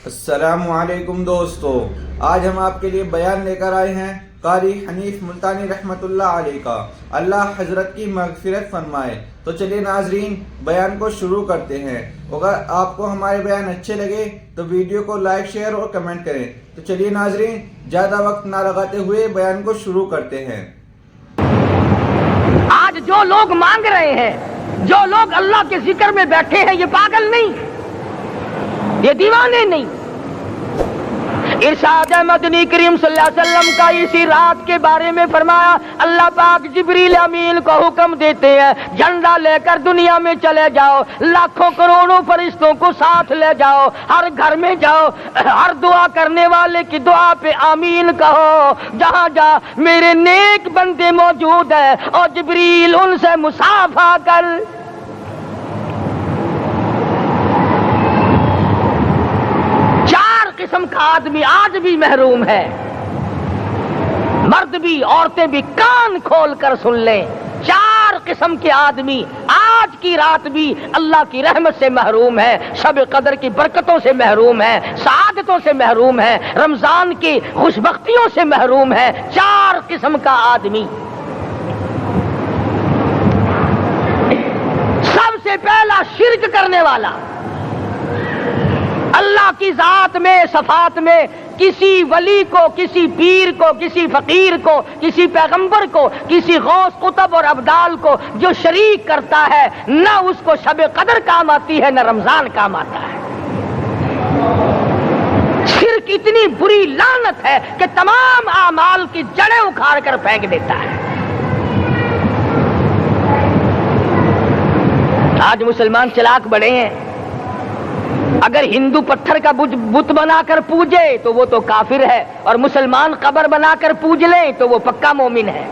السلام علیکم دوستو، آج ہم آپ کے لیے بیان لے کر آئے ہیں قاری حنیف ملتانی رحمۃ اللہ علیہ کا، اللہ حضرت کی مغفرت فرمائے۔ تو چلیے ناظرین، بیان کو شروع کرتے ہیں۔ اگر آپ کو ہمارے بیان اچھے لگے تو ویڈیو کو لائک، شیئر اور کمنٹ کریں۔ تو چلیے ناظرین، زیادہ وقت نہ لگاتے ہوئے بیان کو شروع کرتے ہیں۔ آج جو لوگ مانگ رہے ہیں، جو لوگ اللہ کے ذکر میں بیٹھے ہیں، یہ پاگل نہیں، یہ دیوانے نہیں۔ ارشاد مدنی کریم صلی اللہ علیہ وسلم کا اسی رات کے بارے میں فرمایا، اللہ پاک جبریل امین کو حکم دیتے ہیں، جھنڈا لے کر دنیا میں چلے جاؤ، لاکھوں کروڑوں فرشتوں کو ساتھ لے جاؤ، ہر گھر میں جاؤ، ہر دعا کرنے والے کی دعا پہ آمین کہو، جہاں جا میرے نیک بندے موجود ہیں، اور جبریل ان سے مصافحہ کر۔ قسم کا آدمی آج بھی محروم ہے، مرد بھی عورتیں بھی کان کھول کر سن لیں، 4 قسم کے آدمی آج کی رات بھی اللہ کی رحمت سے محروم ہے، شب قدر کی برکتوں سے محروم ہے، سعادتوں سے محروم ہے، رمضان کی خوشبختیوں سے محروم ہے۔ 4 قسم کا آدمی۔ سب سے پہلا شرک کرنے والا، اللہ کی ذات میں، صفات میں کسی ولی کو، کسی پیر کو، کسی فقیر کو، کسی پیغمبر کو، کسی غوث قطب اور ابدال کو جو شریک کرتا ہے، نہ اس کو شب قدر کام آتی ہے، نہ رمضان کام آتا ہے۔ شرک اتنی بری لعنت ہے کہ تمام اعمال کی جڑیں اکھاڑ کر پھینک دیتا ہے۔ آج مسلمان چلاک بڑے ہیں، اگر ہندو پتھر کا بت بنا کر پوجے تو وہ تو کافر ہے، اور مسلمان قبر بنا کر پوج لیں تو وہ پکا مومن ہے۔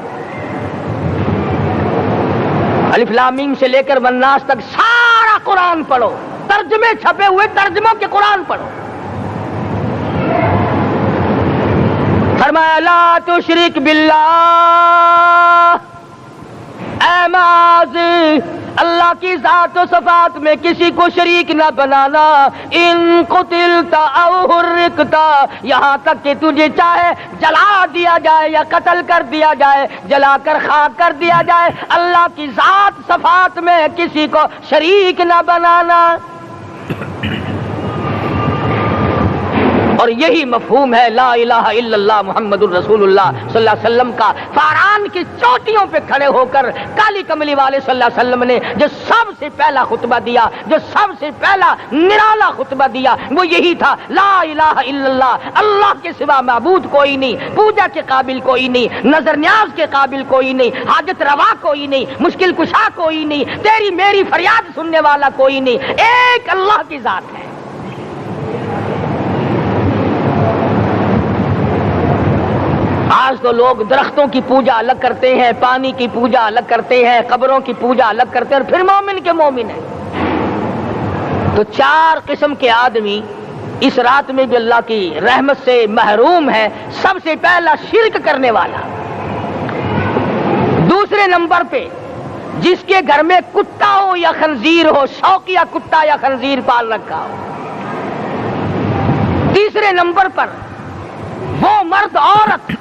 الف لام میم سے لے کر والناس تک سارا قرآن پڑھو، ترجمے چھپے ہوئے ترجموں کے قرآن پڑھو۔ فرمایا لا تشرک باللہ، اے معاذ اللہ کی ذات و صفات میں کسی کو شریک نہ بنانا۔ ان قتلتا او حرقتا، یہاں تک کہ تجھے چاہے جلا دیا جائے یا قتل کر دیا جائے، جلا کر خاک کر دیا جائے، اللہ کی ذات صفات میں کسی کو شریک نہ بنانا۔ اور یہی مفہوم ہے لا الہ الا اللہ محمد الرسول اللہ صلی اللہ علیہ وسلم کا۔ فاران کی چوٹیوں پہ کھڑے ہو کر کالی کملی والے صلی اللہ علیہ وسلم نے جو سب سے پہلا خطبہ دیا، جو سب سے پہلا نرالا خطبہ دیا، وہ یہی تھا لا الہ الا اللہ، اللہ کے سوا معبود کوئی نہیں، پوجا کے قابل کوئی نہیں، نظر نیاز کے قابل کوئی نہیں، حاجت روا کوئی نہیں، مشکل کشا کوئی نہیں، تیری میری فریاد سننے والا کوئی نہیں، ایک اللہ کی ذات ہے۔ آج تو لوگ درختوں کی پوجا الگ کرتے ہیں، پانی کی پوجا الگ کرتے ہیں، قبروں کی پوجا الگ کرتے ہیں، اور پھر مومن کے مومن ہیں۔ تو 4 قسم کے آدمی اس رات میں بھی اللہ کی رحمت سے محروم ہے۔ سب سے پہلا شرک کرنے والا، دوسرے نمبر پہ جس کے گھر میں کتا ہو یا خنزیر ہو، شوقیہ کتا یا خنزیر پال رکھا ہو، تیسرے نمبر پر وہ مرد عورت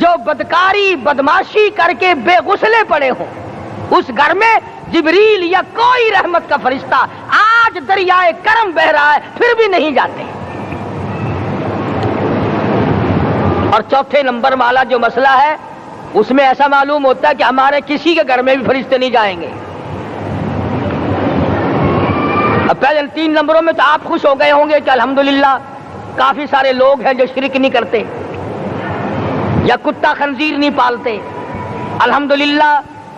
جو بدکاری بدماشی کر کے بے غسلے پڑے ہوں، اس گھر میں جبریل یا کوئی رحمت کا فرشتہ آج دریائے کرم بہ رہا ہے پھر بھی نہیں جاتے۔ اور چوتھے نمبر والا جو مسئلہ ہے، اس میں ایسا معلوم ہوتا ہے کہ ہمارے کسی کے گھر میں بھی فرشتے نہیں جائیں گے۔ اب پہلے 3 نمبروں میں تو آپ خوش ہو گئے ہوں گے کہ الحمدللہ کافی سارے لوگ ہیں جو شرک نہیں کرتے یا کتا خنزیر نہیں پالتے، الحمدللہ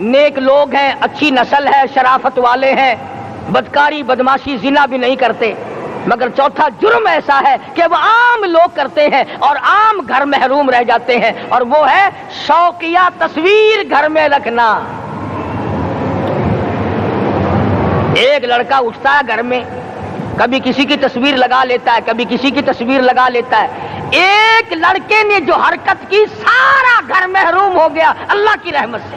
نیک لوگ ہیں، اچھی نسل ہے، شرافت والے ہیں، بدکاری بدماشی زنا بھی نہیں کرتے۔ مگر چوتھا جرم ایسا ہے کہ وہ عام لوگ کرتے ہیں اور عام گھر محروم رہ جاتے ہیں، اور وہ ہے شوقیہ تصویر گھر میں رکھنا۔ ایک لڑکا اٹھتا ہے گھر میں، کبھی کسی کی تصویر لگا لیتا ہے، کبھی کسی کی تصویر لگا لیتا ہے۔ ایک لڑکے نے جو حرکت کی، سارا گھر محروم ہو گیا اللہ کی رحمت سے۔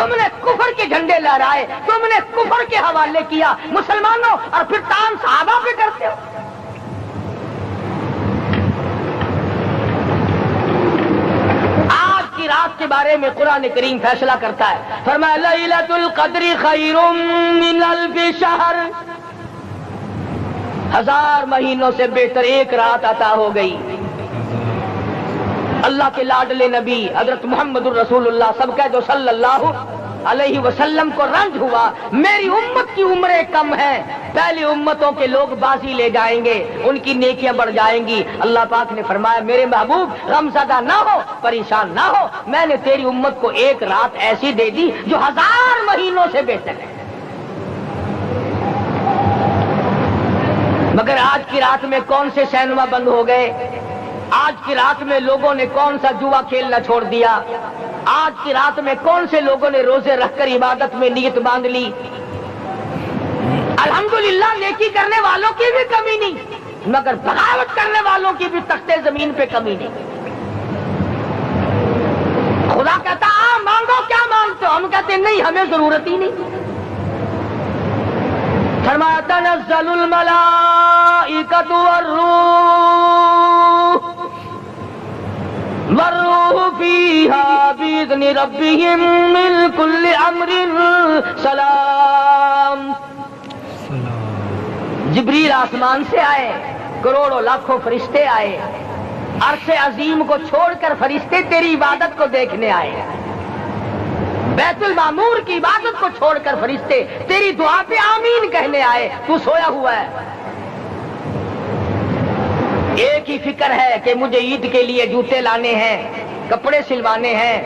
تم نے کفر کے جھنڈے لہرائے، تم نے کفر کے حوالے کیا مسلمانوں، اور پھر تان صحابہ پہ کرتے ہو۔ آج کی رات کے بارے میں قرآن کریم فیصلہ کرتا ہے، فرمایا لیلۃ القدر خیر من الف شہر، 1000 مہینوں سے بہتر ایک رات عطا ہو گئی۔ اللہ کے لاڈلے نبی حضرت محمد الرسول اللہ سب کہہ جو صلی اللہ علیہ وسلم کو رنج ہوا، میری امت کی عمریں کم ہیں، پہلی امتوں کے لوگ بازی لے جائیں گے، ان کی نیکیاں بڑھ جائیں گی۔ اللہ پاک نے فرمایا میرے محبوب غمزدہ نہ ہو، پریشان نہ ہو، میں نے تیری امت کو ایک رات ایسی دے دی جو 1000 مہینوں سے بہتر ہے۔ مگر آج کی رات میں کون سے سینما بند ہو گئے؟ آج کی رات میں لوگوں نے کون سا جوا کھیلنا چھوڑ دیا؟ آج کی رات میں کون سے لوگوں نے روزے رکھ کر عبادت میں نیت باندھ لی؟ الحمدللہ نیکی کرنے والوں کی بھی کمی نہیں، مگر بغاوت کرنے والوں کی بھی تختے زمین پہ کمی نہیں۔ خدا کہتا مانگو کیا مانگتے ہو؟ ہم کہتے نہیں ہمیں ضرورت ہی نہیں۔ فرمایا تنزل الملائکۃ والروح فیہا بإذن ربہم من کل امر سلام۔ جبریل آسمان سے آئے، کروڑوں لاکھوں فرشتے آئے، عرش عظیم کو چھوڑ کر فرشتے تیری عبادت کو دیکھنے آئے، بیت المعمور کی عبادت کو چھوڑ کر فرشتے تیری دعا پہ آمین کہنے آئے، تو سویا ہوا ہے۔ ایک ہی فکر ہے کہ مجھے عید کے لیے جوتے لانے ہیں، کپڑے سلوانے ہیں،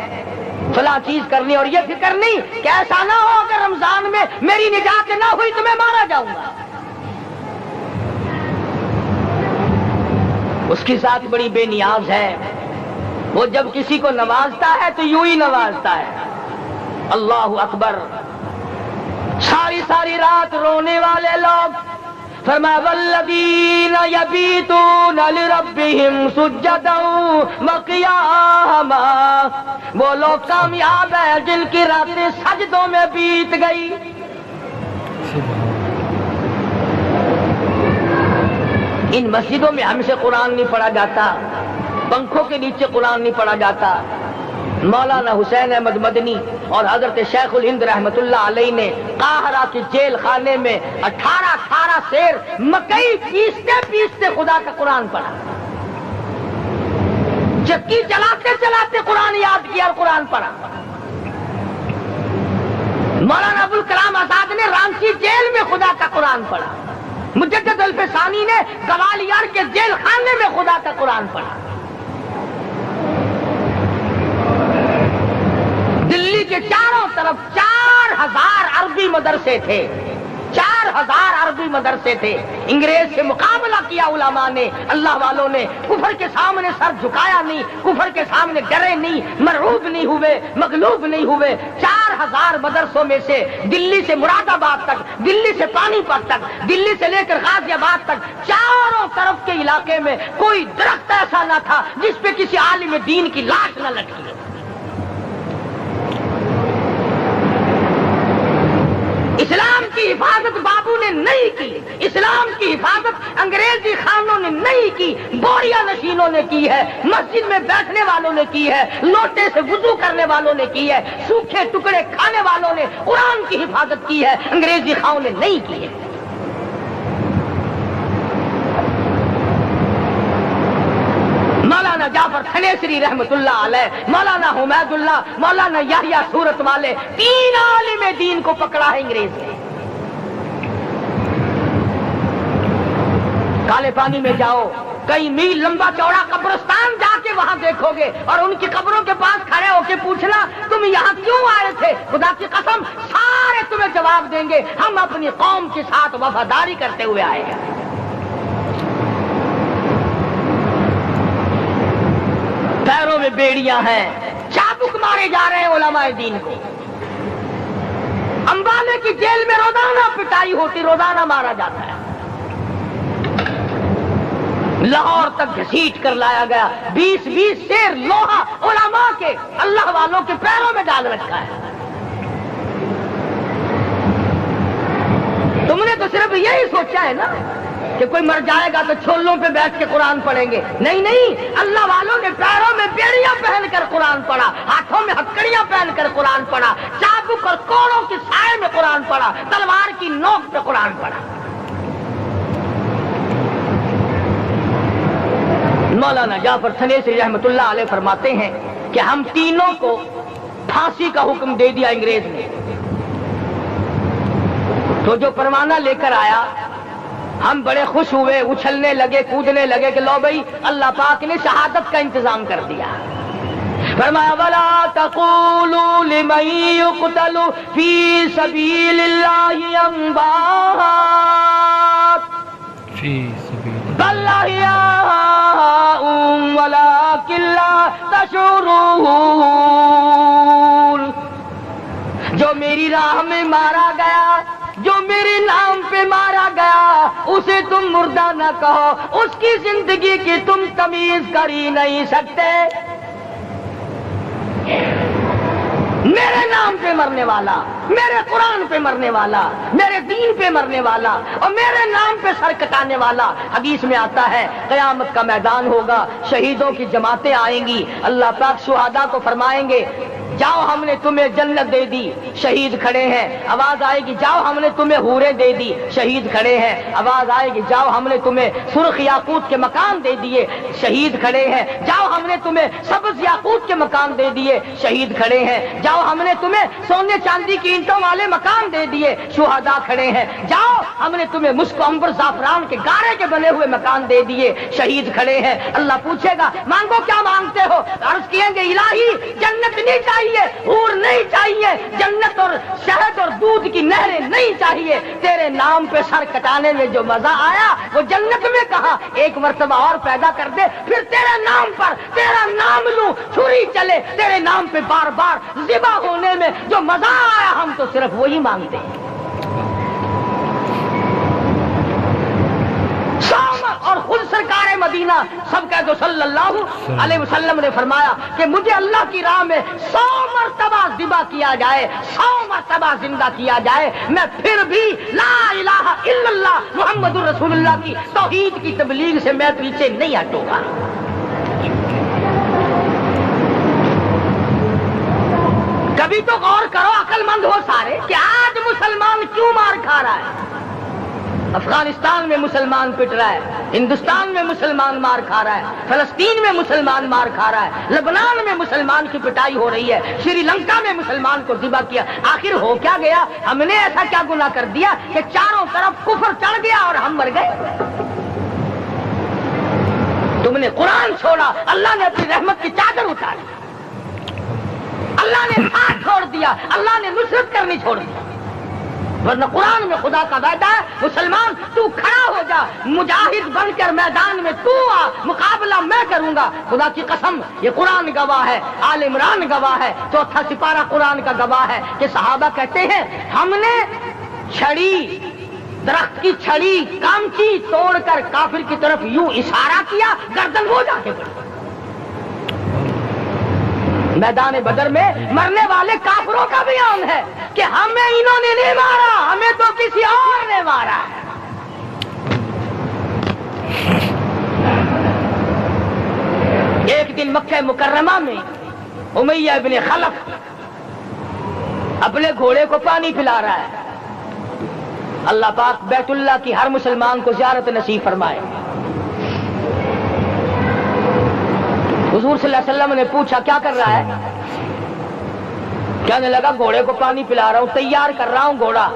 فلاں چیز کرنی، اور یہ فکر نہیں کہ ایسا نہ ہو اگر رمضان میں میری نجات نہ ہوئی تو میں مارا جاؤں گا۔ اس کی ذات بڑی بے نیاز ہے، وہ جب کسی کو نوازتا ہے تو یوں ہی نوازتا ہے۔ اللہ اکبر۔ ساری ساری رات رونے والے لوگ، فرمایا والذین یبیتون لربہم سجدا وقیاما، وہ لوگ کامیاب ہیں جن کی راتیں سجدوں میں بیت گئی۔ ان مسجدوں میں ہم سے قرآن نہیں پڑھا جاتا، پنکھوں کے نیچے قرآن نہیں پڑھا جاتا۔ مولانا حسین احمد مدنی اور حضرت شیخ الہند رحمت اللہ علیہ نے قاہرہ کے جیل خانے میں 18 سیر مکئی پیستے پیستے خدا کا قرآن پڑھا، چکی چلاتے چلاتے قرآن یاد کیا اور قرآن پڑھا۔ مولانا ابوالکلام آزاد نے رانچی جیل میں خدا کا قرآن پڑھا، مجدد الفسانی نے گوالیار کے جیل خانے میں خدا کا قرآن پڑھا۔ دلی کے چاروں طرف 4000 عربی مدرسے تھے، 4000 عربی مدرسے تھے۔ انگریز سے مقابلہ کیا علماء نے، اللہ والوں نے، کفر کے سامنے سر جھکایا نہیں، کفر کے سامنے ڈرے نہیں، مرعوب نہیں ہوئے، مغلوب نہیں ہوئے۔ 4000 مدرسوں میں سے دلی سے مراد آباد تک، دلی سے پانی پت تک، دلی سے لے کر غازی آباد تک، چاروں طرف کے علاقے میں کوئی درخت ایسا نہ تھا جس پہ کسی عالم دین کی لاش نہ لٹکی ہو۔ اسلام کی حفاظت بابو نے نہیں کی، اسلام کی حفاظت انگریزی خانوں نے نہیں کی، بوریا نشینوں نے کی ہے، مسجد میں بیٹھنے والوں نے کی ہے، لوٹے سے وضو کرنے والوں نے کی ہے، سوکھے ٹکڑے کھانے والوں نے قرآن کی حفاظت کی ہے، انگریزی خانوں نے نہیں کی ہے۔ مولانا جعفر تھنیسری رحمت اللہ علیہ، مولانا حمید اللہ، مولانا یحییٰ صورت والے، 3 عالم دین کو پکڑا ہے انگریز نے۔ کالے پانی میں جاؤ، کئی میل لمبا چوڑا قبرستان جا کے وہاں دیکھو گے، اور ان کی قبروں کے پاس کھڑے ہو کے پوچھنا تم یہاں کیوں آئے تھے، خدا کی قسم سارے تمہیں جواب دیں گے ہم اپنی قوم کے ساتھ وفاداری کرتے ہوئے آئے ہیں۔ پیروں میں بیڑیاں ہیں، چابک مارے جا رہے ہیں علماء دین کو۔ امبالے کی جیل میں روزانہ پٹائی ہوتی، روزانہ مارا جاتا ہے۔ لاہور تک گھسیٹ کر لایا گیا، 20 سیر لوہا علماء کے، اللہ والوں کے پیروں میں ڈال رکھا ہے۔ تم نے تو صرف یہی سوچا ہے نا کہ کوئی مر جائے گا تو چھولوں پہ بیٹھ کے قرآن پڑھیں گے. نہیں نہیں، اللہ والوں نے پیروں میں بیڑیاں پہن کر قرآن پڑھا، ہاتھوں میں ہتکڑیاں پہن کر قرآن پڑھا، چابک اور کوڑوں کی سائے میں قرآن پڑھا، تلوار کی نوک پہ قرآن پڑھا. مولانا جعفر تھنیسری رحمۃ اللہ علیہ فرماتے ہیں کہ ہم تینوں کو پھانسی کا حکم دے دیا انگریز نے، تو جو پروانہ لے کر آیا ہم بڑے خوش ہوئے، اچھلنے لگے، کودنے لگے کہ لو بھائی اللہ پاک نے شہادت کا انتظام کر دیا. فرمایا وَلَا تَقُولُوا لِمَن يُقْتَلُ فِي سَبِيلِ اللَّهِ أَمْوَاتٌ بَلْ أَحْيَاءٌ وَلَٰكِن لَّا تَشْعُرُونَ. جو میری راہ میں مارا گیا، جو میرے نام پہ مارا گیا، اسے تم مردہ نہ کہو، اس کی زندگی کی تم تمیز کر ہی نہیں سکتے. میرے نام پہ مرنے والا، میرے قرآن پہ مرنے والا، میرے دین پہ مرنے والا اور میرے نام پہ سر کٹانے والا. حدیث میں آتا ہے قیامت کا میدان ہوگا، شہیدوں کی جماعتیں آئیں گی، اللہ پاک شہداء کو فرمائیں گے جاؤ ہم نے تمہیں جنت دے دی، شہید کھڑے ہیں. آواز آئے گی جاؤ ہم نے تمہیں حوریں دے دی، شہید کھڑے ہیں. آواز آئے گی جاؤ ہم نے تمہیں سرخ یاقوت کے مکان دے دیے، شہید کھڑے ہیں. جاؤ ہم نے تمہیں سبز یاقوت کے مکان دے دیے، شہید کھڑے ہیں. جاؤ ہم نے تمہیں سونے چاندی کی اینٹوں والے مکان دے دیے، شہداء کھڑے ہیں. جاؤ ہم نے تمہیں مشک عنبر زعفران کے گارے کے بنے ہوئے مکان دے دیے، شہید کھڑے ہیں. اللہ پوچھے گا مانگو کیا مانگتے ہو؟ عرض کیے گے الہی جنت نہیں چاہیے، حور نہیں چاہیے، جنت اور شہد اور دودھ کی نہریں نہیں چاہیے. تیرے نام پہ سر کٹانے میں جو مزہ آیا وہ جنت میں کہا. ایک مرتبہ اور پیدا کر دے، پھر تیرے نام پر تیرا نام لوں، چھری چلے تیرے نام پہ بار بار ذبح ہونے میں جو مزہ آیا ہم تو صرف وہی مانگتے ہیں. اور خود سرکار مدینہ سب کہہ دو صلی اللہ علیہ وسلم نے فرمایا کہ مجھے اللہ کی راہ میں 100 مرتبہ ذبح کیا جائے، 100 مرتبہ زندہ کیا جائے، میں پھر بھی لا الہ الا اللہ محمد رسول اللہ کی توحید کی تبلیغ سے میں پیچھے نہیں ہٹوں گا. کبھی تو غور کرو عقل مند ہو سارے کہ آج مسلمان کیوں مار کھا رہا ہے. افغانستان میں مسلمان پٹ رہا ہے، ہندوستان میں مسلمان مار کھا رہا ہے، فلسطین میں مسلمان مار کھا رہا ہے، لبنان میں مسلمان کی پٹائی ہو رہی ہے، شری لنکا میں مسلمان کو ذبح کیا. آخر ہو کیا گیا؟ ہم نے ایسا کیا گناہ کر دیا کہ چاروں طرف کفر چڑھ گیا اور ہم مر گئے؟ تم نے قرآن چھوڑا، اللہ نے اپنی رحمت کی چادر اتاری، اللہ نے ساتھ چھوڑ دیا، اللہ نے نصرت کرنی چھوڑ دی. ورنہ قرآن میں خدا کا وعدہ ہے مسلمان تو کھڑا ہو جا، مجاہد بن کر میدان میں تو آ، مقابلہ میں کروں گا. خدا کی قسم یہ قرآن گواہ ہے، آل عمران گواہ ہے، 4تھا سپارہ قرآن کا گواہ ہے کہ صحابہ کہتے ہیں ہم نے چھڑی، درخت کی چھڑی کامچی توڑ کر کافر کی طرف یوں اشارہ کیا، گردن وہ جا کے پڑی. میدان بدر میں مرنے والے کافروں کا بیان ہے کہ ہمیں انہوں نے نہیں مارا، ہمیں تو کسی اور نے مارا ہے. ایک دن مکہ مکرمہ میں امیہ ابن خلف اپنے گھوڑے کو پانی پلا رہا ہے. اللہ پاک بیت اللہ کی ہر مسلمان کو زیارت نصیب فرمائے. حضور صلی اللہ علیہ وسلم نے پوچھا کیا کر رہا ہے؟ کہنے لگا گھوڑے کو پانی پلا رہا ہوں، تیار کر رہا ہوں گھوڑا،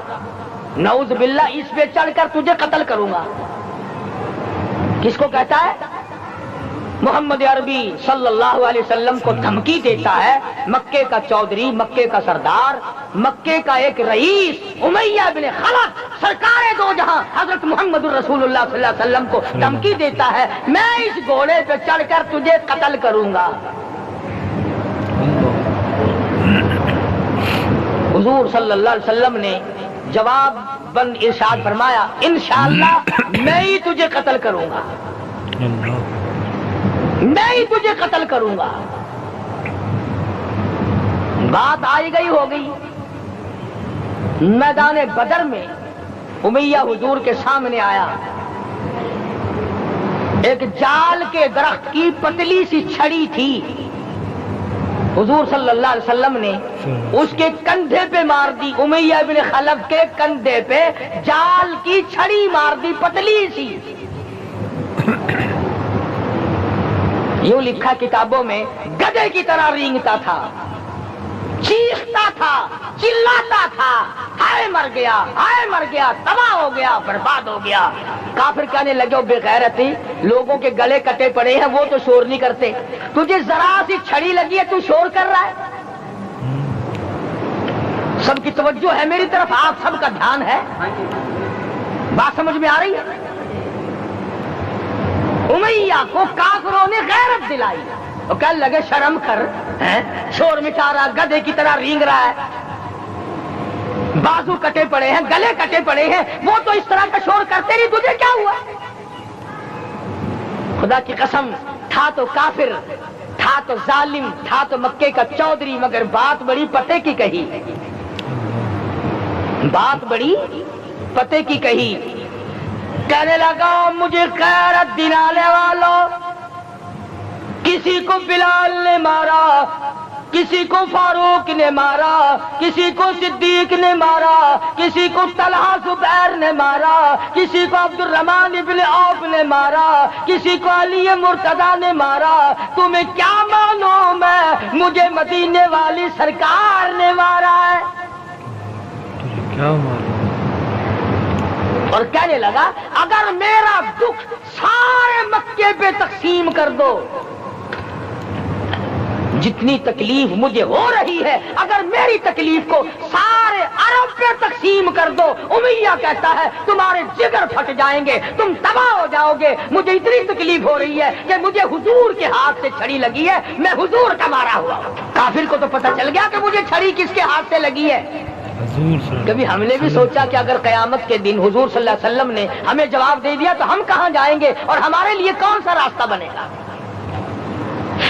نعوذ باللہ اس پہ چڑھ کر تجھے قتل کروں گا. کس کو کہتا ہے؟ محمد عربی صلی اللہ علیہ وسلم کو دھمکی دیتا ہے. مکے کا چودھری، مکے کا سردار، مکے کا ایک رئیس امیہ بن خلف سرکار دو جہاں حضرت محمد رسول اللہ صلی اللہ علیہ وسلم کو دھمکی دیتا ہے میں اس گھوڑے پہ چڑھ کر تجھے قتل کروں گا. حضور صلی اللہ علیہ وسلم نے جواب بند ارشاد فرمایا انشاءاللہ میں ہی تجھے قتل کروں گا، میں ہی تجھے قتل کروں گا. بات آئی گئی ہو گئی. میدان بدر میں امیہ حضور کے سامنے آیا، ایک جال کے درخت کی پتلی سی چھڑی تھی، حضور صلی اللہ علیہ وسلم نے اس کے کندھے پہ مار دی، امیہ بن خلف کے کندھے پہ جال کی چھڑی مار دی پتلی سی۔ یوں لکھا کتابوں میں، گدھے کی طرح رینگتا تھا، چیختا تھا، چلاتا تھا، ہائے مر گیا، ہائے مر گیا، تباہ ہو گیا، برباد ہو گیا۔ کافر کہنے لگے بے غیرتی، لوگوں کے گلے کٹے پڑے ہیں، وہ تو شور نہیں کرتے، تجھے ذرا سی چھڑی لگی ہے تو شور کر رہا ہے۔ سب کی توجہ ہے میری طرف، آپ سب کا دھیان ہے، بات سمجھ میں آ رہی ہے؟ امیہ کو کافروں نے غیرت دلائی، وہ کہنے لگے شرم کر، شور مٹا رہا، گدھے کی طرح رینگ رہا ہے، بازو کٹے پڑے ہیں، گلے کٹے پڑے ہیں، وہ تو اس طرح کا شور کرتے نہیں، تجھے کیا ہوا؟ خدا کی قسم، تھا تو کافر، تھا تو ظالم، تھا تو مکے کا چودھری، مگر بات بڑی پتے کی کہی، بات بڑی پتے کی کہی۔ کہنے لگا مجھے غیرت دلانے والوں، کسی کو بلال نے مارا، کسی کو فاروق نے مارا، کسی کو صدیق نے مارا، کسی کو طلحہ زبیر نے مارا، کسی کو عبد الرحمن ابن عوف نے مارا، کسی کو علی مرتضیٰ نے مارا، تمہیں کیا معلوم ہے مجھے مدینے والی سرکار نے مارا ہے؟ کیا معلوم؟ اور کہنے لگا اگر میرا دکھ سارے مکے پہ تقسیم کر دو، جتنی تکلیف مجھے ہو رہی ہے اگر میری تکلیف کو سارے عرب پہ تقسیم کر دو، امیہ کہتا ہے تمہارے جگر پھٹ جائیں گے، تم تباہ ہو جاؤ گے، مجھے اتنی تکلیف ہو رہی ہے کہ مجھے حضور کے ہاتھ سے چھڑی لگی ہے، میں حضور کا مارا ہوا۔ کافر کو تو پتہ چل گیا کہ مجھے چھڑی کس کے ہاتھ سے لگی ہے۔ کبھی ہم نے بھی سوچا کہ اگر قیامت کے دن حضور صلی اللہ علیہ وسلم نے ہمیں جواب دے دیا تو ہم کہاں جائیں گے اور ہمارے لیے کون سا راستہ بنے گا؟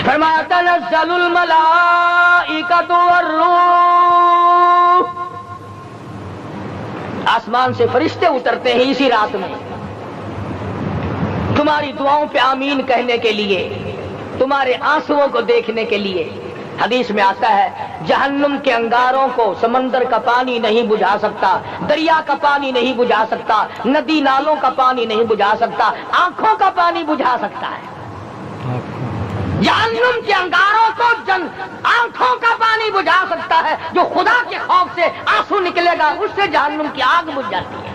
فرمایا تنزل الملائکۃ والروح، آسمان سے فرشتے اترتے ہیں اسی رات میں تمہاری دعاؤں پہ آمین کہنے کے لیے، تمہارے آنسوؤں کو دیکھنے کے لیے۔ حدیث میں آتا ہے جہنم کے انگاروں کو سمندر کا پانی نہیں بجھا سکتا، دریا کا پانی نہیں بجھا سکتا، ندی نالوں کا پانی نہیں بجھا سکتا، آنکھوں کا پانی بجھا سکتا ہے۔ جہنم کے انگاروں کو آنکھوں کا پانی بجھا سکتا ہے، جو خدا کے خوف سے آنسو نکلے گا اس سے جہنم کی آگ بجھ جاتی ہے۔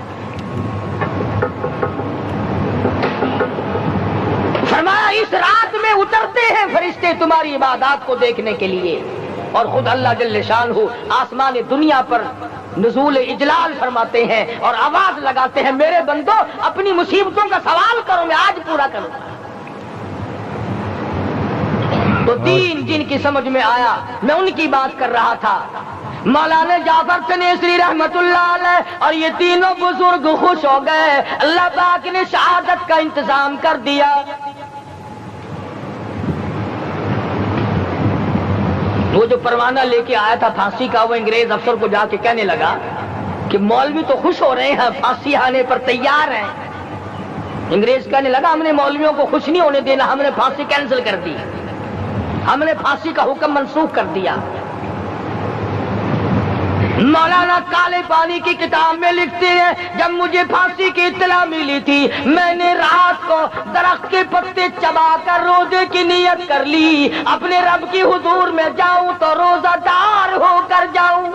فرمایا اس رات میں اترتے ہیں فرشتے تمہاری عبادات کو دیکھنے کے لیے، اور خود اللہ جل شانہ آسمان دنیا پر نزول اجلال فرماتے ہیں اور آواز لگاتے ہیں میرے بندو اپنی مصیبتوں کا سوال کرو، میں آج پورا کروں گا۔ تو تین جن کی سمجھ میں آیا، میں ان کی بات کر رہا تھا، مولانا جعفر تنیسری رحمت اللہ علیہ، اور یہ تینوں بزرگ خوش ہو گئے، اللہ پاک نے شہادت کا انتظام کر دیا۔ وہ جو پروانہ لے کے آیا تھا پھانسی کا، وہ انگریز افسر کو جا کے کہنے لگا کہ مولوی تو خوش ہو رہے ہیں، پھانسی آنے پر تیار ہیں۔ انگریز کہنے لگا ہم نے مولویوں کو خوش نہیں ہونے دینا، ہم نے پھانسی کینسل کر دی، ہم نے پھانسی کا حکم منسوخ کر دیا۔ مولانا کالے پانی کی کتاب میں لکھتے ہیں جب مجھے پھانسی کی اطلاع ملی تھی میں نے رات کو درخت کے پتے چبا کر روزے کی نیت کر لی، اپنے رب کی حضور میں جاؤں تو روزہ دار ہو کر جاؤں۔